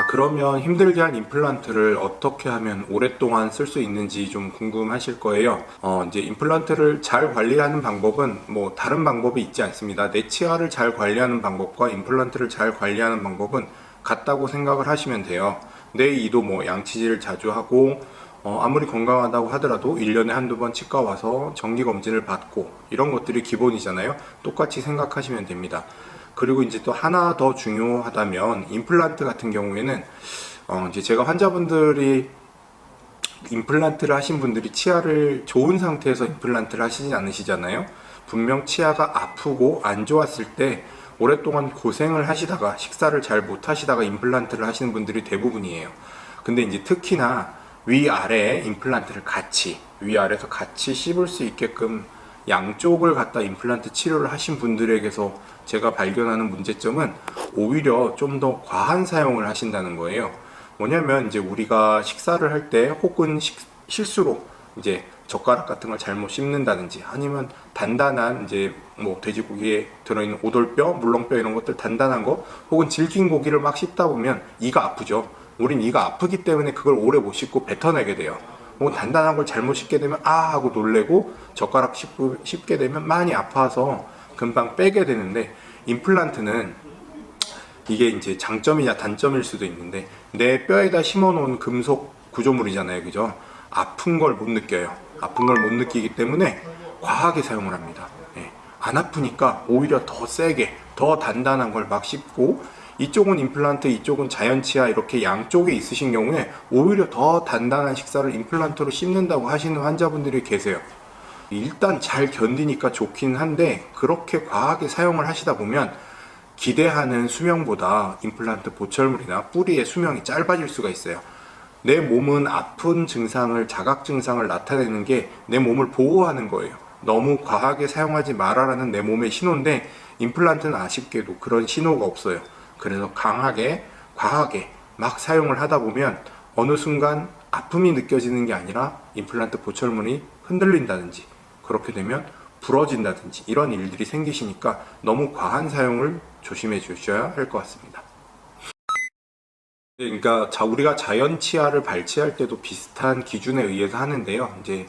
그러면 힘들게 한 임플란트를 어떻게 하면 오랫동안 쓸 수 있는지 좀 궁금하실 거예요. 이제 임플란트를 잘 관리하는 방법은 뭐 다른 방법이 있지 않습니다. 내 치아를 잘 관리하는 방법과 임플란트를 잘 관리하는 방법은 같다고 생각을 하시면 돼요. 내 이도 뭐 양치질을 자주 하고 아무리 건강하다고 하더라도 1년에 한두 번 치과 와서 정기검진을 받고 이런 것들이 기본이잖아요. 똑같이 생각하시면 됩니다. 그리고 이제 또 하나 더 중요하다면 임플란트 같은 경우에는 이제 제가 환자분들이 임플란트를 하신 분들이 치아를 좋은 상태에서 임플란트를 하시진 않으시잖아요. 분명 치아가 아프고 안 좋았을 때 오랫동안 고생을 하시다가 식사를 잘 못 하시다가 임플란트를 하시는 분들이 대부분이에요. 근데 이제 특히나 위아래에 임플란트를 같이 위아래에서 같이 씹을 수 있게끔 양쪽을 갖다 임플란트 치료를 하신 분들에게서 제가 발견하는 문제점은 오히려 좀 더 과한 사용을 하신다는 거예요. 뭐냐면 이제 우리가 식사를 할 때 혹은 실수로 이제 젓가락 같은 걸 잘못 씹는다든지 아니면 단단한 이제 뭐 돼지고기에 들어있는 오돌뼈, 물렁뼈 이런 것들 단단한 거 혹은 질긴 고기를 막 씹다 보면 이가 아프죠. 우린 이가 아프기 때문에 그걸 오래 못 씹고 뱉어내게 돼요. 뭐 단단한 걸 잘못 씹게 되면 아 하고 놀래고 젓가락 씹게 되면 많이 아파서 금방 빼게 되는데 임플란트는 이게 이제 장점이냐 단점일 수도 있는데 내 뼈에다 심어놓은 금속 구조물이잖아요, 그죠? 아픈 걸 못 느껴요. 아픈 걸 못 느끼기 때문에 과하게 사용을 합니다. 예. 안 아프니까 오히려 더 세게 더 단단한 걸 막 씹고 이쪽은 임플란트, 이쪽은 자연치아 이렇게 양쪽에 있으신 경우에 오히려 더 단단한 식사를 임플란트로 씹는다고 하시는 환자분들이 계세요. 일단 잘 견디니까 좋긴 한데 그렇게 과하게 사용을 하시다 보면 기대하는 수명보다 임플란트 보철물이나 뿌리의 수명이 짧아질 수가 있어요. 내 몸은 아픈 증상을, 자각 증상을 나타내는 게 내 몸을 보호하는 거예요. 너무 과하게 사용하지 말아라는 내 몸의 신호인데 임플란트는 아쉽게도 그런 신호가 없어요. 그래서 강하게, 과하게 막 사용을 하다 보면 어느 순간 아픔이 느껴지는 게 아니라 임플란트 보철물이 흔들린다든지 그렇게 되면 부러진다든지 이런 일들이 생기시니까 너무 과한 사용을 조심해 주셔야 할 것 같습니다. 그러니까 우리가 자연 치아를 발치할 때도 비슷한 기준에 의해서 하는데요. 이제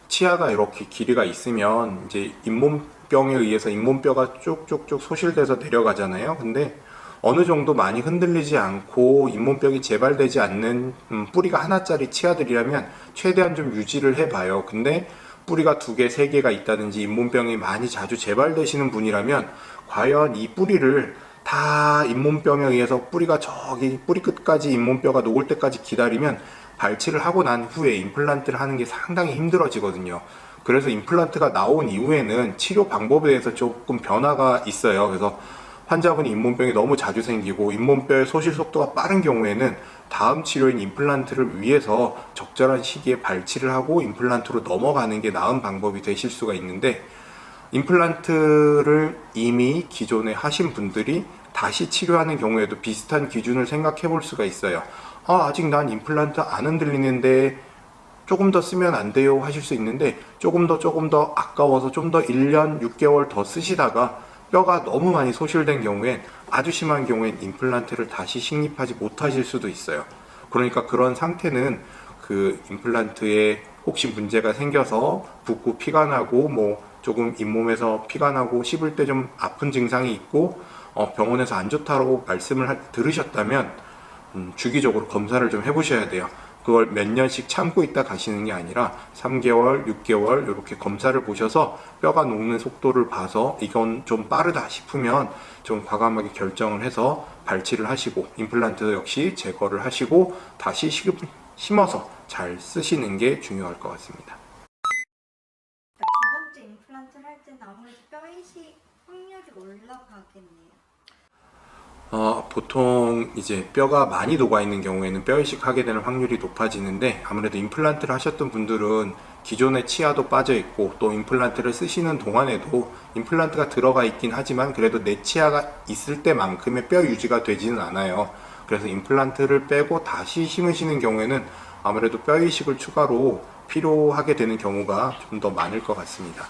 치아가 이렇게 길이가 있으면 이제 잇몸병에 의해서 잇몸뼈가 쭉쭉쭉 소실돼서 내려가잖아요. 근데 어느 정도 많이 흔들리지 않고 잇몸병이 재발되지 않는 뿌리가 하나짜리 치아들이라면 최대한 좀 유지를 해봐요. 근데 뿌리가 2개, 3개가 있다든지 잇몸병이 많이 자주 재발되시는 분이라면 과연 이 뿌리를 다 잇몸병에 의해서 뿌리가 저기 뿌리 끝까지 잇몸뼈가 녹을 때까지 기다리면 발치를 하고 난 후에 임플란트를 하는 게 상당히 힘들어지거든요. 그래서 임플란트가 나온 이후에는 치료 방법에 대해서 조금 변화가 있어요. 그래서 환자분이 잇몸병이 너무 자주 생기고 잇몸뼈의 소실 속도가 빠른 경우에는 다음 치료인 임플란트를 위해서 적절한 시기에 발치를 하고 임플란트로 넘어가는 게 나은 방법이 되실 수가 있는데 임플란트를 이미 기존에 하신 분들이 다시 치료하는 경우에도 비슷한 기준을 생각해 볼 수가 있어요. 아직 난 임플란트 안 흔들리는데 조금 더 쓰면 안 돼요 하실 수 있는데 조금 더 아까워서 좀 더 1년 6개월 더 쓰시다가 뼈가 너무 많이 소실된 경우엔 아주 심한 경우엔 임플란트를 다시 식립하지 못하실 수도 있어요. 그러니까 그런 상태는 그 임플란트에 혹시 문제가 생겨서 붓고 피가 나고 뭐 조금 잇몸에서 피가 나고 씹을 때 좀 아픈 증상이 있고 병원에서 안 좋다고 말씀을 들으셨다면 주기적으로 검사를 좀 해보셔야 돼요. 그걸 몇 년씩 참고 있다 가시는 게 아니라 3개월, 6개월 이렇게 검사를 보셔서 뼈가 녹는 속도를 봐서 이건 좀 빠르다 싶으면 좀 과감하게 결정을 해서 발치를 하시고 임플란트 역시 제거를 하시고 다시 심어서 잘 쓰시는 게 중요할 것 같습니다. 두 번째 임플란트를 할 때는 아무래도 뼈 이식 확률이 올라가겠네요. 보통 이제 뼈가 많이 녹아있는 경우에는 뼈 이식하게 되는 확률이 높아지는데 아무래도 임플란트를 하셨던 분들은 기존의 치아도 빠져있고 또 임플란트를 쓰시는 동안에도 임플란트가 들어가 있긴 하지만 그래도 내 치아가 있을 때만큼의 뼈 유지가 되지는 않아요. 그래서 임플란트를 빼고 다시 심으시는 경우에는 아무래도 뼈 이식을 추가로 필요하게 되는 경우가 좀 더 많을 것 같습니다.